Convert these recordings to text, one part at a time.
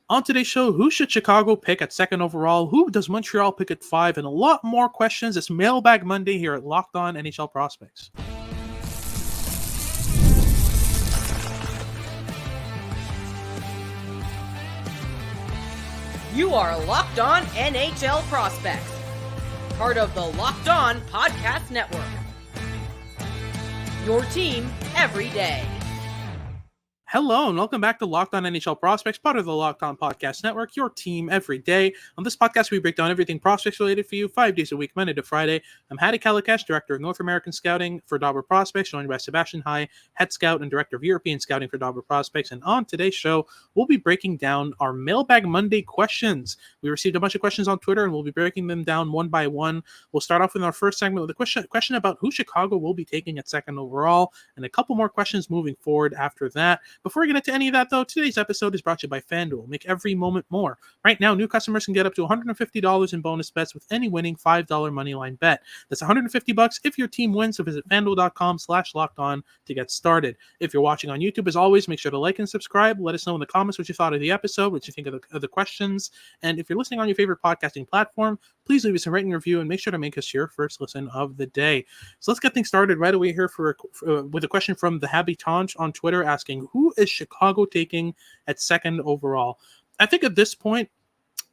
On today's show, who should Chicago pick at second overall? Who does Montreal pick at 5? And a lot more questions. It's Mailbag Monday here at Locked On NHL Prospects. You are Locked On NHL Prospects, part of the Locked On Podcast Network. Your team every day. Hello and welcome back to Locked On NHL Prospects, part of the Locked On Podcast Network, your team every day. On this podcast, we break down everything prospects related for you 5 days a week, Monday to Friday. I'm Hattie Kalakash, Director of North American Scouting for Dobber Prospects, joined by Sebastian High, Head Scout and Director of European Scouting for Dobber Prospects. And on today's show, we'll be breaking down our Mailbag Monday questions. We received a bunch of questions on Twitter and we'll be breaking them down one by one. We'll start off with our first segment with a question about who Chicago will be taking at second overall, and a couple more questions moving forward after that. Before we get into any of that, though, today's episode is brought to you by FanDuel. Make every moment more. Right now, new customers can get up to $150 in bonus bets with any winning $5 moneyline bet. That's $150 if your team wins, so visit FanDuel.com/lockedon to get started. If you're watching on YouTube, as always, make sure to like and subscribe. Let us know in the comments what you thought of the episode, what you think of the questions. And if you're listening on your favorite podcasting platform, please leave us a rating review and make sure to make us your first listen of the day. So let's get things started right away here with a question from the Habitant on Twitter asking, who is Chicago taking at second overall? I think at this point,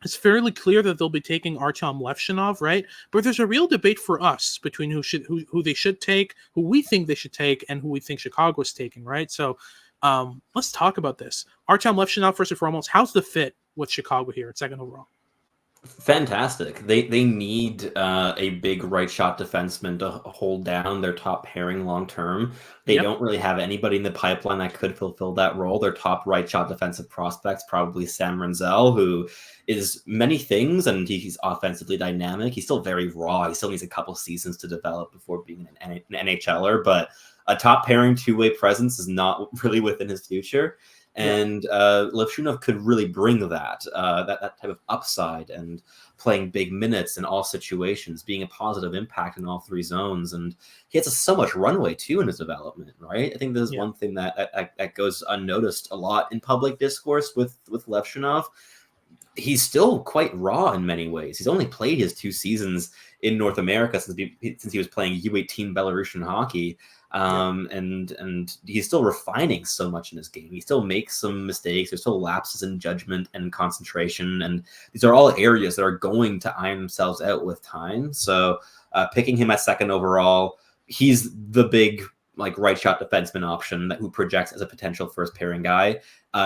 it's fairly clear that they'll be taking Artyom Levshunov, right? But there's a real debate for us between who they should take, who we think they should take, and who we think Chicago is taking, right? So let's talk about this. Artyom Levshunov, first and foremost, how's the fit with Chicago here at second overall? Fantastic. They need a big right shot defenseman to hold down their top pairing long term. They don't really have anybody in the pipeline that could fulfill that role. Their top right shot defensive prospects, probably Sam Renzel, who is many things, and he's offensively dynamic. He's still very raw. He still needs a couple seasons to develop before being an NHLer, but a top pairing two-way presence is not really within his future. And Levshunov could really bring that type of upside and playing big minutes in all situations, being a positive impact in all three zones. And he has so much runway, too, in his development, right? I think this is one thing that goes unnoticed a lot in public discourse with Levshunov. He's still quite raw in many ways. He's only played his 2 seasons in North America since he was playing U18 Belarusian hockey. And he's still refining so much in his game. He still makes some mistakes. There's still lapses in judgment and concentration. And these are all areas that are going to iron themselves out with time. So picking him at second overall, he's the big right shot defenseman option who projects as a potential first pairing guy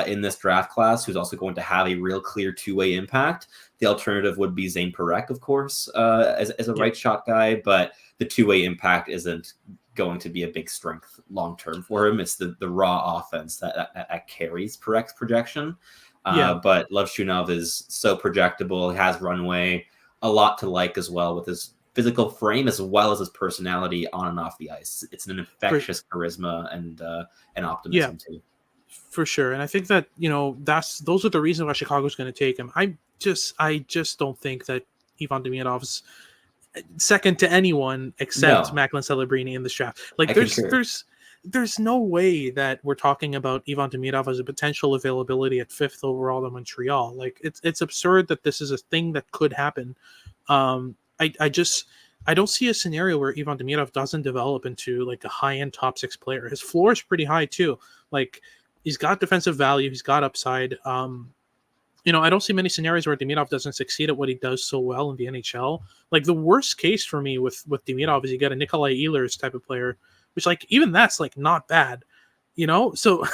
in this draft class, who's also going to have a real clear two-way impact. The alternative would be Zane Parekh, of course, as a right shot guy, but the two-way impact isn't going to be a big strength long-term for him. It's the raw offense that carries Parech's projection. But Levshunov is so projectable. He has runway, a lot to like as well with his physical frame as well as his personality on and off the ice. It's an infectious charisma and optimism too. For sure. And I think that, those are the reasons why Chicago's going to take him. I just don't think that Ivan Demidov's second to anyone except Macklin Celebrini in this draft. There's no way that we're talking about Ivan Demidov as a potential availability at 5th overall in Montreal. It's absurd that this is a thing that could happen. I don't see a scenario where Ivan Demidov doesn't develop into a high-end top 6 player. His floor is pretty high too. He's got defensive value, he's got upside. I don't see many scenarios where Demidov doesn't succeed at what he does so well in the NHL. The worst case for me with Demidov is you get a Nikolai Ehlers type of player, which even that's not bad, So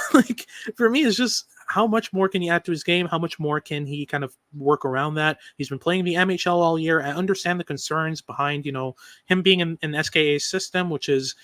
for me, it's just how much more can he add to his game? How much more can he kind of work around that? He's been playing the MHL all year. I understand the concerns behind, him being in an SKA system, which is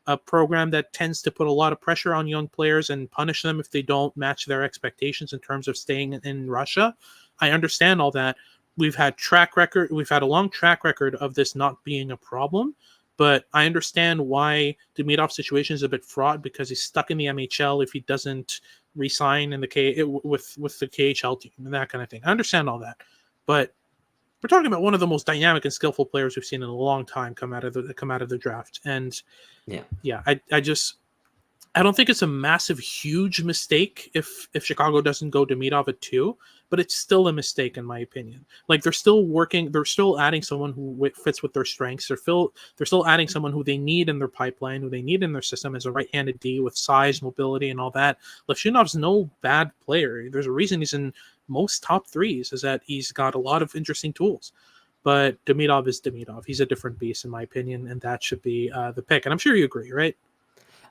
a program that tends to put a lot of pressure on young players and punish them if they don't match their expectations in terms of staying in Russia. I understand all that. We've had a long track record of this not being a problem, but I understand why Demidov's situation is a bit fraught because he's stuck in the MHL if he doesn't re-sign in with the KHL team and that kind of thing. I understand all that, but we're talking about one of the most dynamic and skillful players we've seen in a long time come out of the draft. And I don't think it's a massive, huge mistake if Chicago doesn't go Demidov at 2. but it's still a mistake in my opinion. Like they're still adding someone who fits with their strengths. They're still adding someone who they need in their pipeline, who they need in their system as a right-handed D with size, mobility, and all that. Lefshinov's no bad player. There's a reason he's in most top threes, is that he's got a lot of interesting tools. But Demidov is Demidov. He's a different beast in my opinion, and that should be the pick. And I'm sure you agree, right?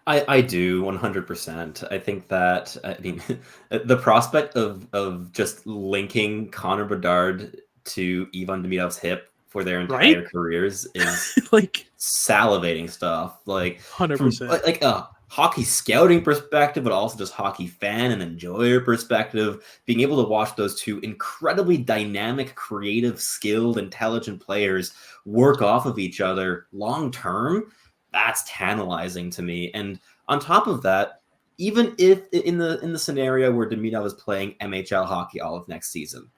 I do 100%. I think that, I mean, the prospect of just linking Connor Bedard to Ivan Demidov's hip for their entire careers is like salivating stuff. Like 100%. Like a hockey scouting perspective, but also just hockey fan and enjoyer perspective, being able to watch those two incredibly dynamic, creative, skilled, intelligent players work off of each other long term. That's tantalizing to me. And on top of that, even if in the scenario where Demidov is playing MHL hockey all of next season,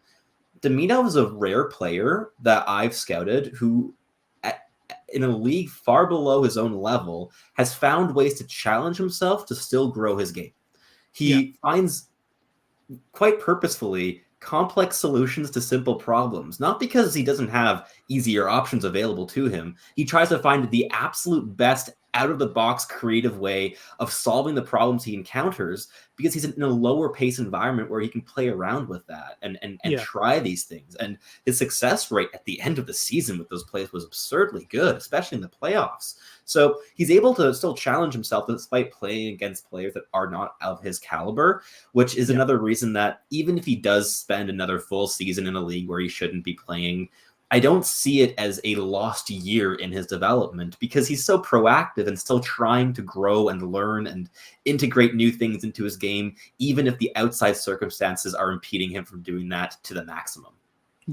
Demidov is a rare player that I've scouted who, in a league far below his own level, has found ways to challenge himself to still grow his game. He finds, quite purposefully, complex solutions to simple problems, not because he doesn't have easier options available to him. He tries to find the absolute best out-of-the-box creative way of solving the problems he encounters, because he's in a lower pace environment where he can play around with that and try these things. And his success rate at the end of the season with those plays was absurdly good, especially in the playoffs. So he's able to still challenge himself despite playing against players that are not of his caliber, which is another reason that even if he does spend another full season in a league where he shouldn't be playing, I don't see it as a lost year in his development, because he's so proactive and still trying to grow and learn and integrate new things into his game, even if the outside circumstances are impeding him from doing that to the maximum.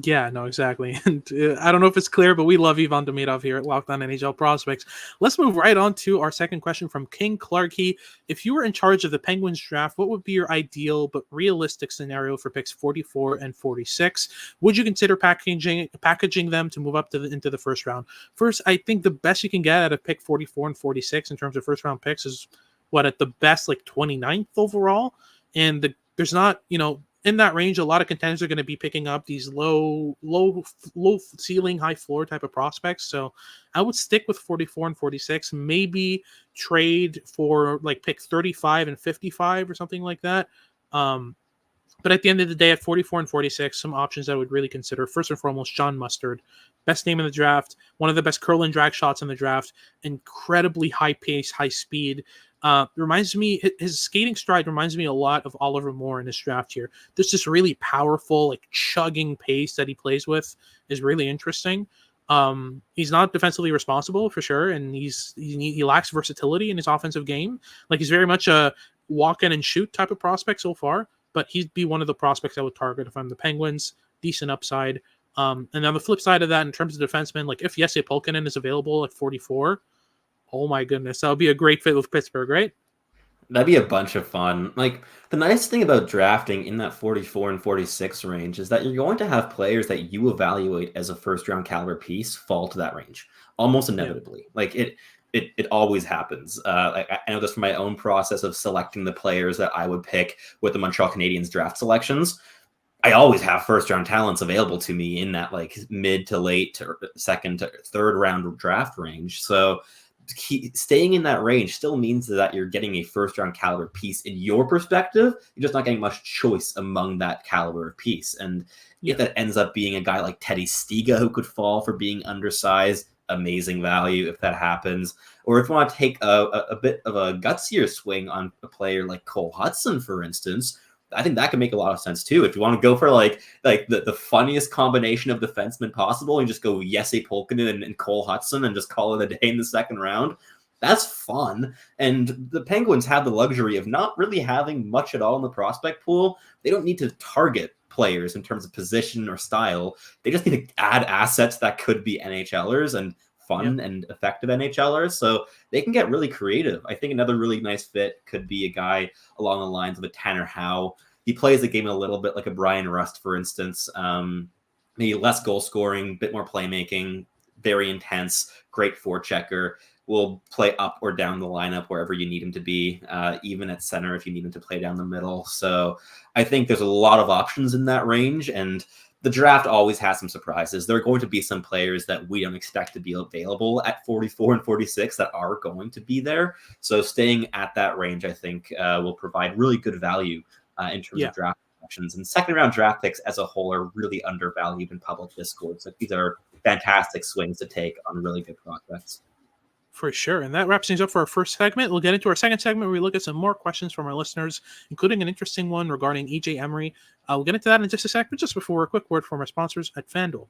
Yeah, no, exactly. And I don't know if it's clear, but we love Ivan Demidov here at Locked On NHL Prospects. Let's move right on to our second question from King Clarkey. If you were in charge of the Penguins draft, what would be your ideal but realistic scenario for picks 44 and 46? Would you consider packaging them to move up into the first round? First, I think the best you can get out of pick 44 and 46 in terms of first round picks is at the best, like 29th overall. And there's not, in that range, a lot of contenders are going to be picking up these low ceiling, high floor type of prospects. So I would stick with 44 and 46, maybe trade for like pick 35 and 55 or something like that. But at the end of the day, at 44 and 46, some options I would really consider. First and foremost, John Mustard. Best name in the draft, one of the best curl and drag shots in the draft, incredibly high pace, high speed. Reminds me, his skating stride reminds me a lot of Oliver Moore in this draft here. There's this really powerful, like chugging pace that he plays with is really interesting. He's not defensively responsible for sure, and he lacks versatility in his offensive game. Like he's very much a walk in and shoot type of prospect so far, but he'd be one of the prospects I would target if I'm the Penguins. Decent upside. And on the flip side of that, in terms of defensemen, like if Jesse Pulkkinen is available at 44, oh my goodness, that would be a great fit with Pittsburgh, right? That'd be a bunch of fun. Like, the nice thing about drafting in that 44 and 46 range is that you're going to have players that you evaluate as a first-round caliber piece fall to that range almost inevitably. Yeah. Like, it always happens. I know this from my own process of selecting the players that I would pick with the Montreal Canadiens draft selections. I always have first-round talents available to me in that, like, mid to late to second to third round draft range. So staying in that range still means that you're getting a first-round caliber piece in your perspective. You're just not getting much choice among that caliber of piece. And if that ends up being a guy like Teddy Stiga who could fall for being undersized, amazing value if that happens. Or if you want to take a bit of a gutsier swing on a player like Cole Hutson, for instance, I think that could make a lot of sense too. If you want to go for like the funniest combination of defensemen possible and just go Jesse Pulkkinen and Cole Hutson and just call it a day in the second round, that's fun. And the Penguins have the luxury of not really having much at all in the prospect pool. They don't need to target players in terms of position or style. They just need to add assets that could be NHLers and fun and effective NHLers, so they can get really creative. I think another really nice fit could be a guy along the lines of a Tanner Howe. He plays the game a little bit like a Brian Rust, for instance. Maybe less goal scoring, bit more playmaking, very intense, great forechecker. will play up or down the lineup wherever you need him to be, even at center if you need him to play down the middle. So I think there's a lot of options in that range, and the draft always has some surprises. There are going to be some players that we don't expect to be available at 44 and 46 that are going to be there. So staying at that range, I think, will provide really good value in terms of draft options. And second round draft picks as a whole are really undervalued in public discourse. Like, these are fantastic swings to take on really good prospects. For sure. And that wraps things up for our first segment. We'll get into our second segment where we look at some more questions from our listeners, including an interesting one regarding EJ Emery. We'll get into that in just a sec, but just before, a quick word from our sponsors at FanDuel.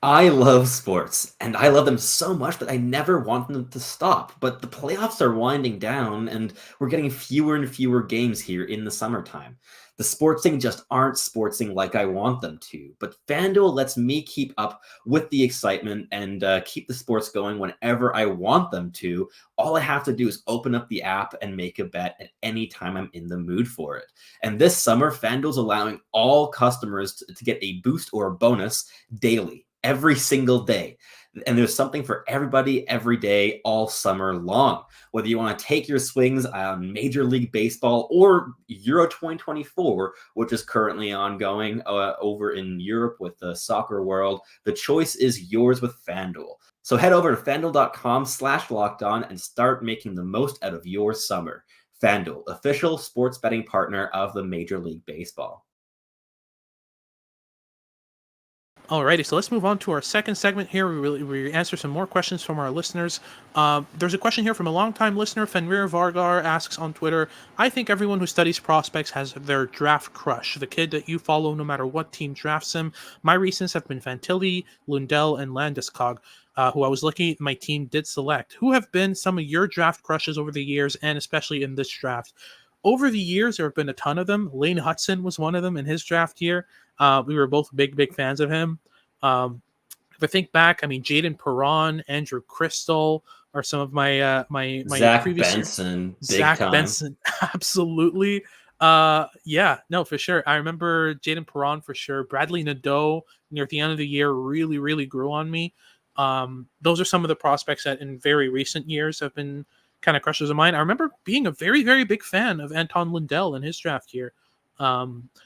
I love sports, and I love them so much that I never want them to stop. But the playoffs are winding down, and we're getting fewer and fewer games here in the summertime. The sportsing just aren't sportsing like I want them to. But FanDuel lets me keep up with the excitement and keep the sports going whenever I want them to. All I have to do is open up the app and make a bet at any time I'm in the mood for it. And this summer, FanDuel's allowing all customers to get a boost or a bonus daily, every single day. And there's something for everybody every day, all summer long. Whether you want to take your swings on Major League Baseball or Euro 2024, which is currently ongoing over in Europe with the soccer world, the choice is yours with FanDuel. So head over to FanDuel.com/lockedon and start making the most out of your summer. FanDuel, official sports betting partner of the Major League Baseball. Alrighty, so let's move on to our second segment here. We answer some more questions from our listeners. There's a question here from a longtime listener. Fenrir Vargar asks on Twitter, I think everyone who studies prospects has their draft crush, the kid that you follow no matter what team drafts him. My recents have been Fantilli, Lundell, and Landeskog, who I was lucky my team did select. Who have been some of your draft crushes over the years, and especially in this draft? Over the years, there have been a ton of them. Lane Hutson was one of them in his draft year. We were both big fans of him. If I think back, I mean, Jaden Perron, Andrew Crystal are some of my Zach previous Benson, Zach Benson, absolutely. Yeah, no, for sure. I remember Jaden Perron for sure. Bradley Nadeau near the end of the year really grew on me. Those are some of the prospects that in very recent years have been kind of crushes of mine. I remember being a very big fan of Anton Lundell in his draft year.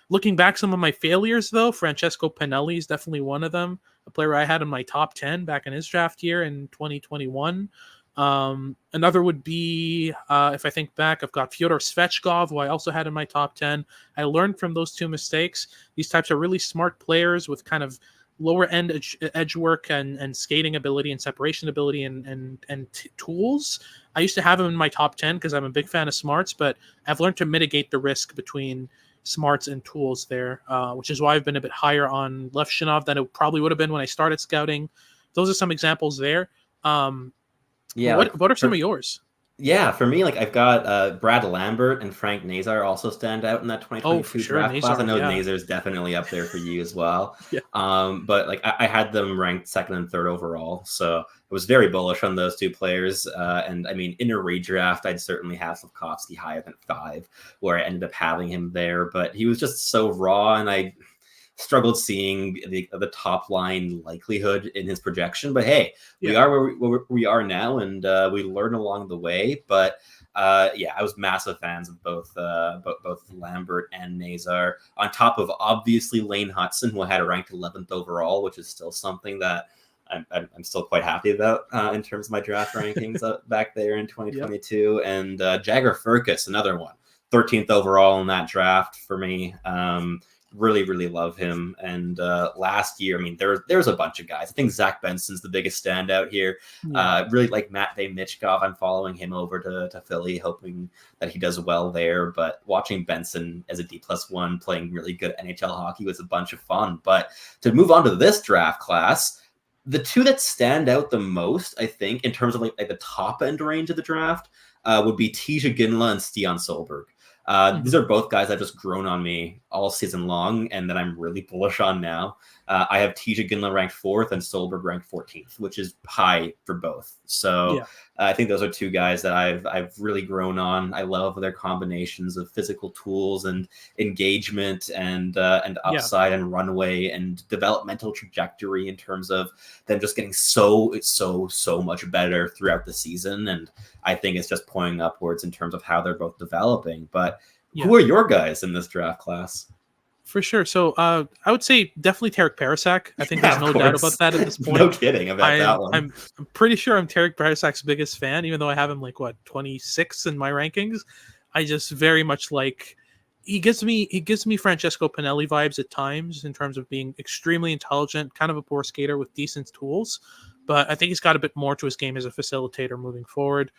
Looking back, some of my failures though, Francesco Pinelli is definitely one of them, a player I had in my top 10 back in his draft year in 2021. Another would be, if I think back, I've got Fyodor Svechkov, who I also had in my top 10. I learned from those two mistakes. These types are really smart players with kind of lower end edge work and skating ability and separation ability and tools. I used to have him in my top 10 because I'm a big fan of smarts, but I've learned to mitigate the risk between smarts and tools there, which is why I've been a bit higher on Levshinov than it probably would have been when I started scouting. Those are some examples there. What are some of yours? Yeah, for me, like I've got Brad Lambert and Frank Nazar also stand out in that 2022 draft class. I know Nazar's definitely up there for you as well. But like I had them ranked second and third overall, so I was very bullish on those two players. And I mean, in a redraft, I'd certainly have Slavkovsky higher than 5, where I ended up having him there. But he was just so raw, and I struggled seeing the top line likelihood in his projection. But hey, we are where we are now, and we learn along the way. But I was massive fans of both Lambert and Nazar, on top of obviously Lane Hutson, who I had ranked 11th overall, which is still something that I'm still quite happy about in terms of my draft rankings back there in 2022. And Jagger Firkus, another one, 13th overall in that draft for me. Really love him. And last year, I mean, there's a bunch of guys. I think Zach Benson's the biggest standout here. Really like Matvei Michkov. I'm following him over to Philly, hoping that he does well there. But watching Benson as a D+1 playing really good NHL hockey was a bunch of fun. But to move on to this draft class, the two that stand out the most, I think, in terms of like the top end range of the draft, would be Tija Ginla and Stian Solberg. These are both guys that have just grown on me all season long, and that I'm really bullish on now. I have TJ Ginla ranked 4th and Solberg ranked 14th, which is high for both. So I think those are two guys that I've really grown on. I love their combinations of physical tools and engagement and upside and runway and developmental trajectory in terms of them just getting so much better throughout the season. And I think it's just pointing upwards in terms of how they're both developing. But who are your guys in this draft class? For sure. So I would say definitely Tarek Parasak. I think there's no doubt about that at this point. No kidding about that one. I'm pretty sure I'm Tarek Parasak's biggest fan, even though I have him 26 in my rankings. I just very much he gives me Francesco Pinelli vibes at times in terms of being extremely intelligent, kind of a poor skater with decent tools. But I think he's got a bit more to his game as a facilitator moving forward.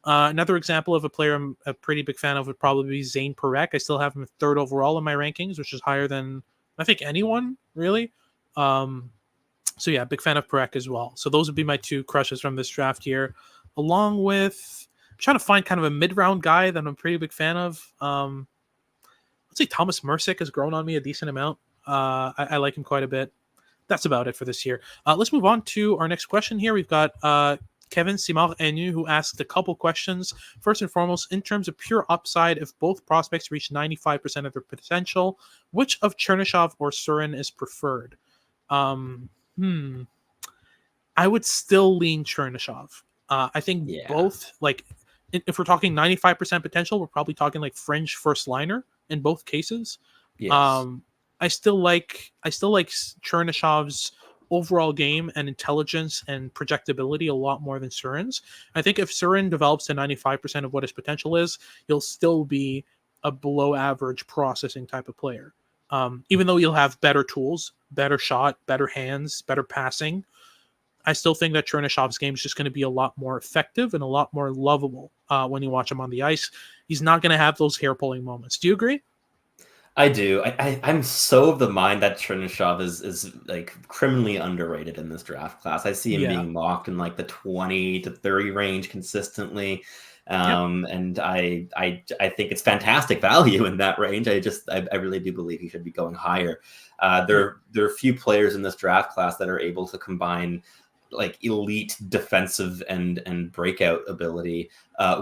Another example of a player I'm a pretty big fan of would probably be Zane Parekh. I still have him 3rd overall in my rankings, which is higher than I think anyone really. So yeah, big fan of Parekh as well. So those would be my 2 crushes from this draft year, along with I'm trying to find kind of a mid-round guy that I'm a pretty big fan of. Let's say Thomas Mercick has grown on me a decent amount. I like him quite a bit. That's about it for this year. Let's move on to our next question here. We've got Kevin Simard-Enu, who asked a couple questions. First and foremost, in terms of pure upside, if both prospects reach 95% of their potential, which of Chernov or Surin is preferred? I would still lean Chernov. I think both, if we're talking 95% potential, we're probably talking fringe first liner in both cases. Yes. I still like Chernishov's overall game and intelligence and projectability a lot more than Surin's. I think if Surin develops to 95% of what his potential is, he'll still be a below average processing type of player. Even though he'll have better tools, better shot, better hands, better passing, I still think that Chernishov's game is just going to be a lot more effective and a lot more lovable when you watch him on the ice. He's not going to have those hair-pulling moments. Do you agree? I do. I'm so of the mind that Chernov is criminally underrated in this draft class. I see him being mocked in the 20 to 30 range consistently. And I think it's fantastic value in that range. I really do believe he should be going higher. There are few players in this draft class that are able to combine elite defensive and breakout ability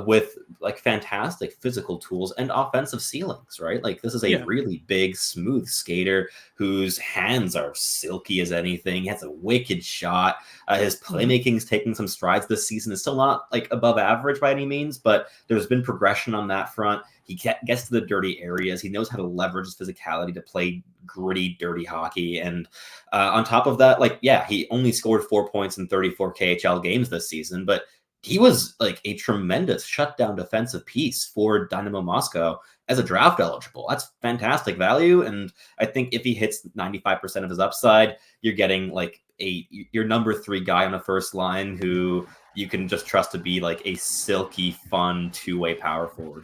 with fantastic physical tools and offensive ceilings, right? This is a really big, smooth skater whose hands are silky as anything. He has a wicked shot. His playmaking is taking some strides this season. It's still not above average by any means, but there's been progression on that front. He gets to the dirty areas. He knows how to leverage his physicality to play gritty, dirty hockey. And on top of that, he only scored 4 points in 34 KHL games this season, but he was a tremendous shutdown defensive piece for Dynamo Moscow as a draft eligible. That's fantastic value. And I think if he hits 95% of his upside, you're getting your number 3 guy on the first line who you can just trust to be a silky, fun two-way power forward.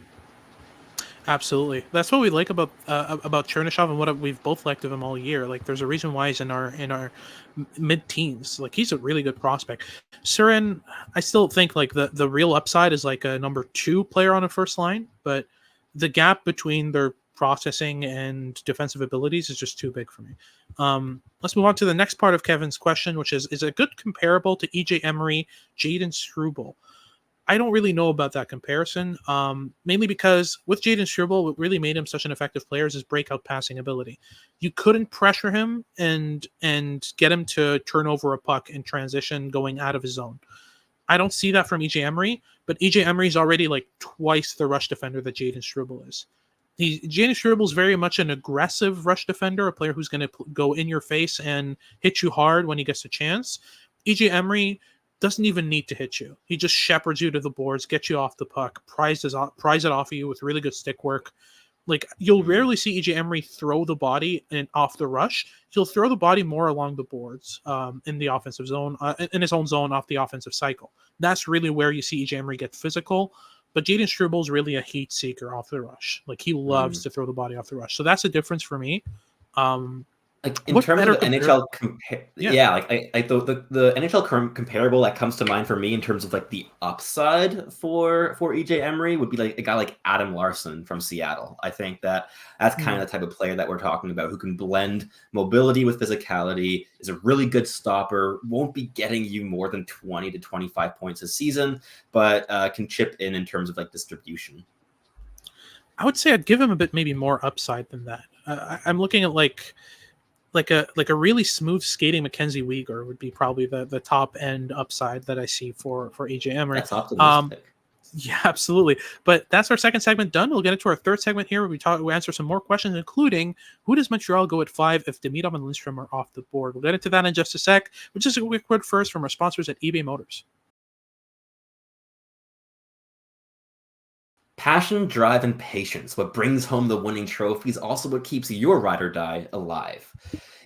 Absolutely. That's what we like about Chernov and what we've both liked of him all year. There's a reason why he's in our mid-teens. He's a really good prospect. Surin, I still think the real upside is a number 2 player on a first line, but the gap between their processing and defensive abilities is just too big for me. Let's move on to the next part of Kevin's question, which is a good comparable to EJ Emery, Jayden Struble? I don't really know about that comparison, mainly because with Jayden Struble, what really made him such an effective player is his breakout passing ability. You couldn't pressure him and get him to turn over a puck in transition going out of his zone. I don't see that from EJ Emery, but EJ Emery is already twice the rush defender that Jayden Struble is. Jayden Struble is very much an aggressive rush defender, a player who's going to go in your face and hit you hard when he gets a chance. EJ Emery doesn't even need to hit you. He just shepherds you to the boards, gets you off the puck, pries it off of you with really good stick work. You'll rarely see EJ Emery throw the body off the rush. He'll throw the body more along the boards in the offensive zone, in his own zone off the offensive cycle. That's really where you see EJ Emery get physical. But Jayden Struble is really a heat seeker off the rush. He loves to throw the body off the rush. So that's a difference for me. Like in What terms of better the NHL, Yeah. yeah, like the NHL comparable that comes to mind for me in terms of like the upside for EJ Emery would be like a guy like Adam Larson from Seattle. I think that's kind of the type of player that we're talking about, who can blend mobility with physicality, is a really good stopper, won't be getting you more than 20 to 25 points a season, but can chip in terms of like distribution. I would say I'd give him a bit maybe more upside than that. I'm looking at like a really smooth skating Mackenzie Weegar would be probably the top end upside that I see for AJ Emery. That's optimistic. Yeah, absolutely. But that's our second segment done. We'll get into our third segment here where we answer some more questions, including who does Montreal go at 5 if Demidov and Lindstrom are off the board. We'll get into that in just a sec, but just a quick word first from our sponsors at eBay Motors. Passion, drive, and patience. What brings home the winning trophies, also what keeps your ride or die alive.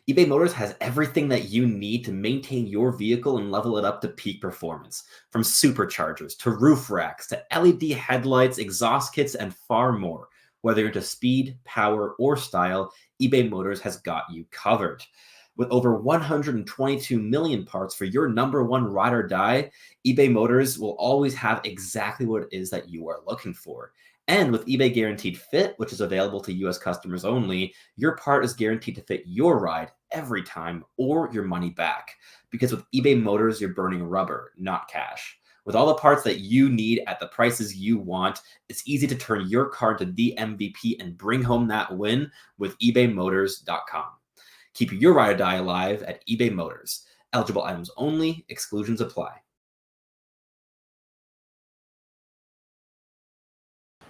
eBay Motors has everything that you need to maintain your vehicle and level it up to peak performance. From superchargers to roof racks to LED headlights, exhaust kits, and far more. Whether you're into speed, power, or style, eBay Motors has got you covered. With over 122 million parts for your number one ride or die, eBay Motors will always have exactly what it is that you are looking for. And with eBay Guaranteed Fit, which is available to US customers only, your part is guaranteed to fit your ride every time or your money back. Because with eBay Motors, you're burning rubber, not cash. With all the parts that you need at the prices you want, it's easy to turn your car into the MVP and bring home that win with ebaymotors.com. Keep your ride or die alive at eBay Motors. Eligible items only. Exclusions apply.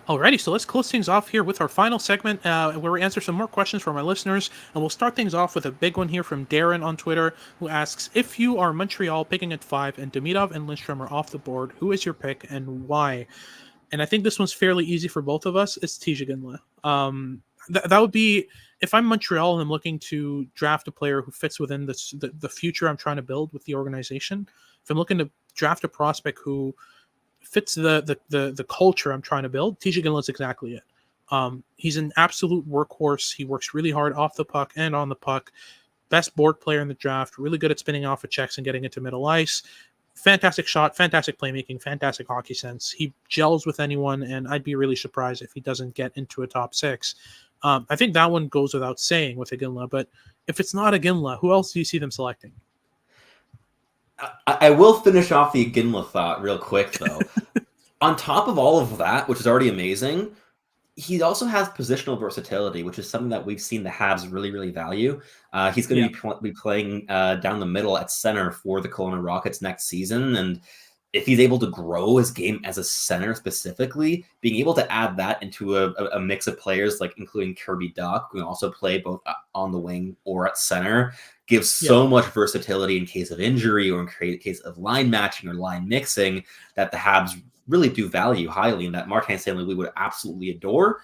Alrighty, so let's close things off here with our final segment where we answer some more questions from our listeners. And we'll start things off with a big one here from Darren on Twitter, who asks, if you are Montreal picking at 5 and Demidov and Lindstrom are off the board, who is your pick and why? And I think this one's fairly easy for both of us. It's TJ Ginla. That would be, if I'm Montreal and I'm looking to draft a player who fits within the future I'm trying to build with the organization, if I'm looking to draft a prospect who fits the culture I'm trying to build, TJ Ginla is exactly it. He's an absolute workhorse. He works really hard off the puck and on the puck. Best board player in the draft, really good at spinning off of checks and getting into middle ice. Fantastic shot, fantastic playmaking, fantastic hockey sense. He gels with anyone, and I'd be really surprised if he doesn't get into a top 6. I think that one goes without saying with Ginla, but if it's not Ginla, who else do you see them selecting? I will finish off the Ginla thought real quick, though. On top of all of that, which is already amazing, he also has positional versatility, which is something that we've seen the Habs really, really value. He's going to be playing down the middle at center for the Kelowna Rockets next season, and if he's able to grow his game as a center specifically, being able to add that into a mix of players, like including Kirby Dach, who can also play both on the wing or at center, gives so much versatility in case of injury or in case of line matching or line mixing that the Habs really do value highly, and that Martin St. Louis would absolutely adore.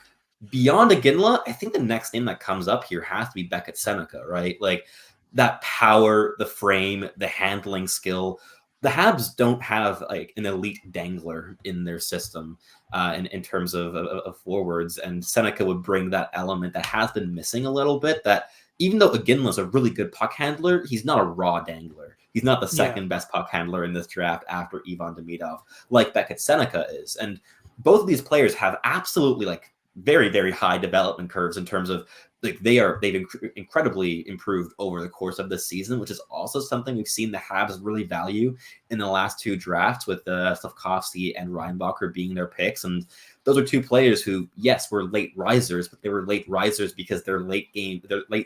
Beyond Ginla, I think the next name that comes up here has to be Beckett Seneca, right? Like that power, the frame, the handling skill. The Habs don't have like an elite dangler in their system in terms of forwards, and Seneca would bring that element that has been missing a little bit. That even though Ginla is a really good puck handler, he's not a raw dangler. He's not the second best puck handler in this draft after Ivan Demidov, like Beckett Seneca is. And both of these players have absolutely like very, very high development curves in terms of like they've incredibly improved over the course of this season, which is also something we've seen the Habs really value in the last 2 drafts, with Slavkovsky and Reinbacher being their picks. And those are 2 players who, yes, were late risers, but they were late risers because their late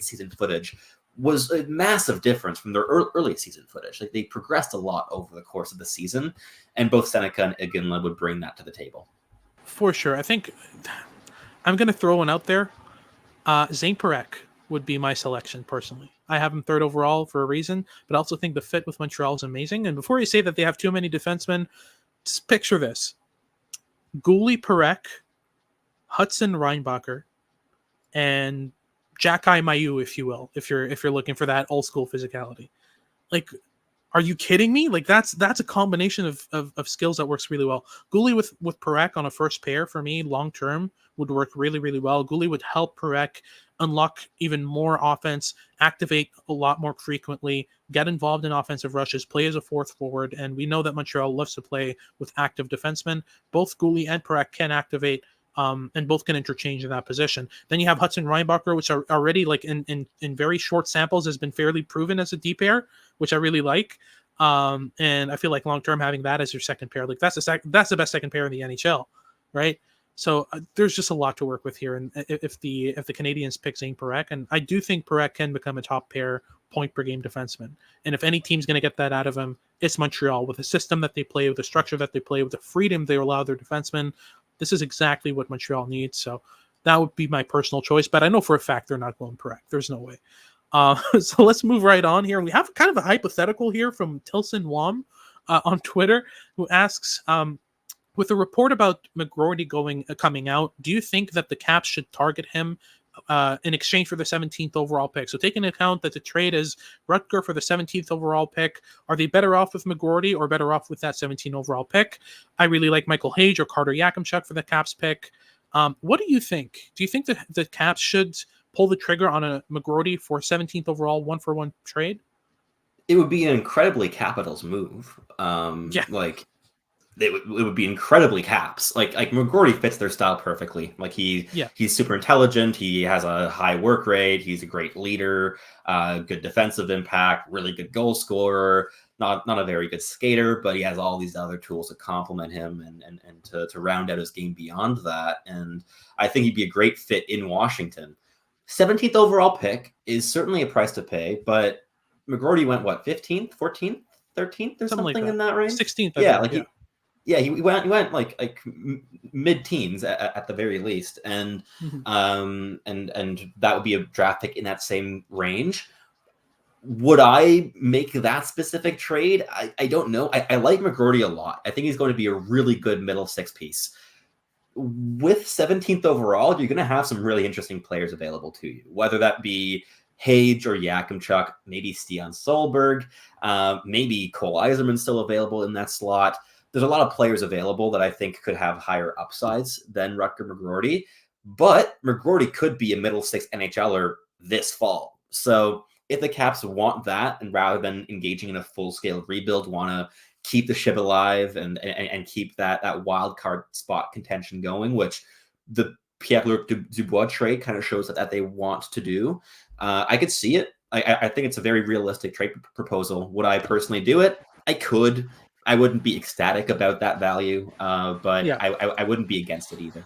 season footage was a massive difference from their early season footage. Like they progressed a lot over the course of the season, and both Seneca and Ginla would bring that to the table. For sure. I think I'm going to throw one out there. Zane Parekh would be my selection personally. I have him 3rd overall for a reason, but I also think the fit with Montreal is amazing. And before you say that they have too many defensemen, just picture this. Goulet, Parekh, Hutson, Reinbacher, and Jacky Mayu, if you will, if you're looking for that old school physicality. Like, Are you kidding me? Like that's a combination of skills that works really well. Goulet with Parekh on a first pair for me long term would work really, really well. Goulet would help Parekh unlock even more offense, activate a lot more frequently, get involved in offensive rushes, play as a fourth forward, and we know that Montreal loves to play with active defensemen. Both Goulet and Parekh can activate, and both can interchange in that position. Then you have Hutson Reinbacher, which are already like in very short samples has been fairly proven as a D pair, which I really like. And I feel like long term having that as your second pair, like that's the best second pair in the NHL, right? So there's just a lot to work with here. And if the Canadiens pick Zane Parekh, and I do think Parekh can become a top pair point per game defenseman. And if any team's going to get that out of him, it's Montreal with the system that they play, with the structure that they play, with the freedom they allow their defensemen. This is exactly what Montreal needs. So that would be my personal choice. But I know for a fact they're not going Parekh. There's no way. So let's move right on here. We have kind of a hypothetical here from Tilson Wam on Twitter, who asks, with a report about McGroarty coming out, do you think that the Caps should target him in exchange for the 17th overall pick? So taking into account that the trade is Rutger for the 17th overall pick, are they better off with McGroarty or better off with that 17th overall pick? I really like Michael Hage or Carter Yakimchuk for the Caps pick. What do you think? Do you think that the Caps should pull the trigger on a McGroarty for 17th overall 1-for-1 trade? It would be an incredibly Capitals move. Like it would be incredibly Caps. Like McGroarty fits their style perfectly. Like he's super intelligent. He has a high work rate. He's a great leader. Good defensive impact. Really good goal scorer. Not a very good skater, but he has all these other tools to complement him and to round out his game beyond that. And I think he'd be a great fit in Washington. 17th overall pick is certainly a price to pay, but McGroarty went 15th, 14th, 13th or something like in that range. 16th. He went like mid-teens at the very least, and and that would be a draft pick in that same range. Would I make that specific trade? I don't know. I like McGroarty a lot. I think he's going to be a really good middle six piece. With 17th overall, you're going to have some really interesting players available to you, whether that be Hage or Yakimchuk, maybe Stian Solberg, maybe Cole Yzerman still available in that slot. There's a lot of players available that I think could have higher upsides than Rutger McGroarty, but McGroarty could be a middle six NHLer this fall. So if the Caps want that, and rather than engaging in a full-scale rebuild, want to keep the ship alive and keep that wild card spot contention going, which the Pierre-Luc Dubois trade kind of shows that they want to do. I could see it. I think it's a very realistic trade proposal. Would I personally do it? I could. I wouldn't be ecstatic about that value, but yeah. I wouldn't be against it either.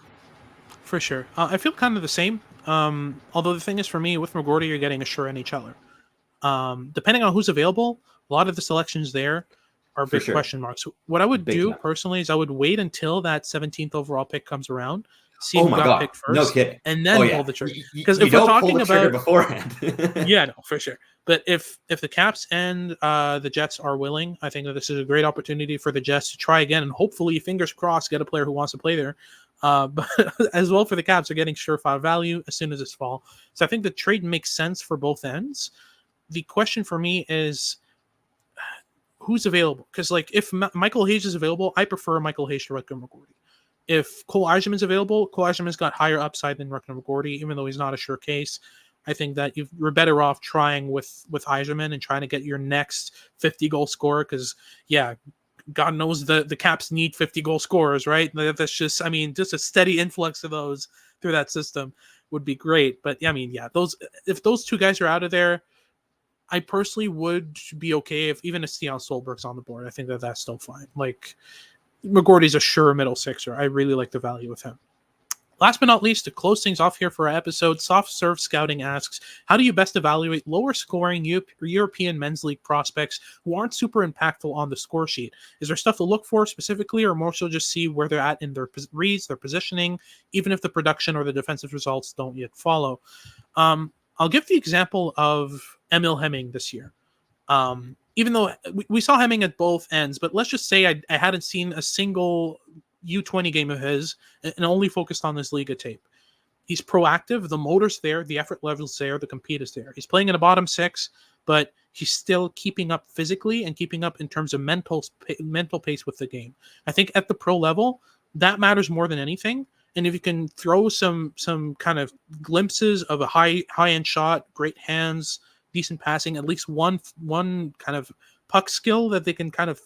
For sure. I feel kind of the same. Although the thing is, for me, with McGroarty, you're getting a sure NHLer. Depending on who's available, a lot of the selections there are big question marks. What I would do personally is I would wait until that 17th overall pick comes around, see who got picked first, no kidding, and then pull the trigger. Because if we're talking about beforehand, no, for sure. But if the Caps and the Jets are willing, I think that this is a great opportunity for the Jets to try again and hopefully, fingers crossed, get a player who wants to play there. But as well for the Caps, they're getting surefire value as soon as this fall. So I think the trade makes sense for both ends. The question for me is who's available? Because like if Michael Hage is available, I prefer Michael Hage to Rutger McGroarty. If Cole Yzerman's available, Cole Yzerman's got higher upside than Rutger McGroarty, even though he's not a sure case. I think that you're better off trying with Yzerman and trying to get your next 50-goal scorer because, God knows the Caps need 50-goal scorers, right? That's just, just a steady influx of those through that system would be great. But, if those two guys are out of there, I personally would be okay if even if Stian Solberg's on the board. I think that's still fine. Like, McGroarty's a sure middle sixer. I really like the value with him. Last but not least, to close things off here for our episode, Soft Serve Scouting asks, how do you best evaluate lower scoring European men's league prospects who aren't super impactful on the score sheet? Is there stuff to look for specifically, or more so just see where they're at in their reads, their positioning, even if the production or the defensive results don't yet follow? I'll give the example of Emil Hemming this year. Even though we saw Hemming at both ends, but let's just say I hadn't seen a single U20 game of his and only focused on his Liga tape. He's proactive. The motor's there. The effort level's there. The compete is there. He's playing in a bottom six. but he's still keeping up physically and keeping up in terms of mental pace with the game. I think at the pro level, that matters more than anything. And if you can throw some kind of glimpses of a high end shot, great hands, decent passing, at least one kind of puck skill that they can kind of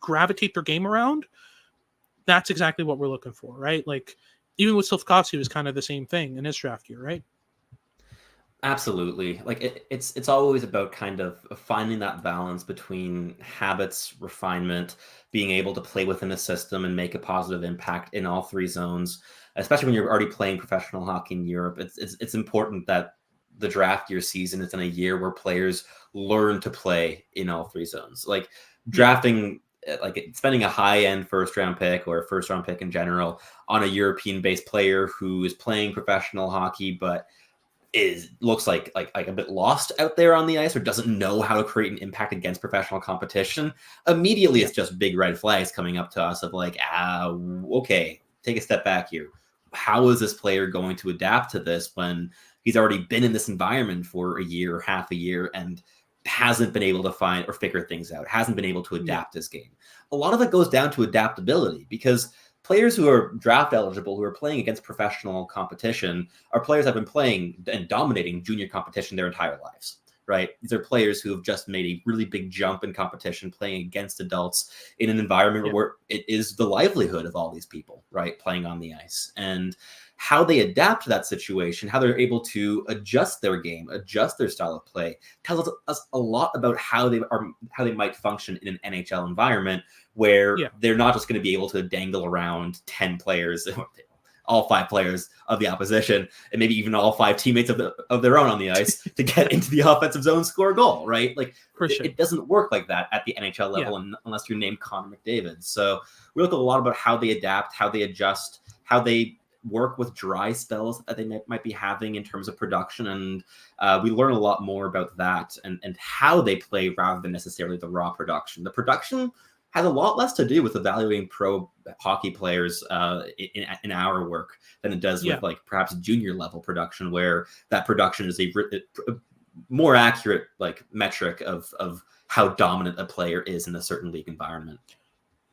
gravitate their game around, that's exactly what we're looking for, right? Like even with Slafkovsky was kind of the same thing in his draft year, right? Absolutely. Like it's always about kind of finding that balance between habits, refinement, being able to play within a system and make a positive impact in all three zones, especially when you're already playing professional hockey in Europe. It's important that the draft year season is in a year where players learn to play in all three zones. Like drafting, like spending a high-end first-round pick or a first-round pick in general on a European-based player who is playing professional hockey but looks like a bit lost out there on the ice or doesn't know how to create an impact against professional competition, immediately it's just big red flags coming up to us of like, okay, take a step back here. How is this player going to adapt to this when he's already been in this environment for a year or half a year and hasn't been able to find or figure things out, hasn't been able to adapt his game? A lot of it goes down to adaptability because players who are draft eligible, who are playing against professional competition, are players that have been playing and dominating junior competition their entire lives, right? These are players who have just made a really big jump in competition, playing against adults in an environment where it is the livelihood of all these people, right? Playing on the ice. And how they adapt to that situation, how they're able to adjust their game, adjust their style of play, tells us a lot about how they might function in an NHL environment where they're not just going to be able to dangle around 10 players, all 5 players of the opposition, and maybe even all 5 teammates of their own on the ice to get into the offensive zone, score a goal, right? Like it doesn't work like that at the NHL level unless you're named Connor McDavid. So we look a lot about how they adapt, how they adjust, how they work with dry spells that they might be having in terms of production. And we learn a lot more about that and how they play rather than necessarily the raw production. The production has a lot less to do with evaluating pro hockey players in our work than it does with like perhaps junior level production, where that production is a more accurate like metric of how dominant a player is in a certain league environment.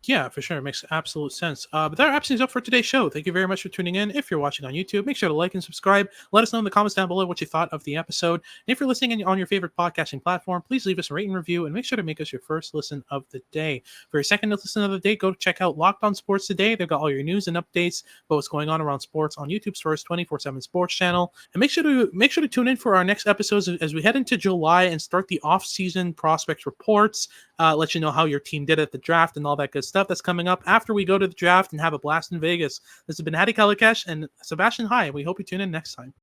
Yeah, for sure. It makes absolute sense. But that wraps things up for today's show. Thank you very much for tuning in. If you're watching on YouTube, make sure to like and subscribe. Let us know in the comments down below what you thought of the episode. And if you're listening on your favorite podcasting platform, please leave us a rate and review and make sure to make us your first listen of the day. For your second listen of the day, go check out Locked On Sports Today. They've got all your news and updates about what's going on around sports on YouTube's first 24/7 sports channel. And make sure to tune in for our next episodes as we head into July and start the off-season prospect reports. Let you know how your team did at the draft and all that good stuff that's coming up after we go to the draft and have a blast in Vegas. This has been Hadi Kalikesh and Sebastian Hai. We hope you tune in next time.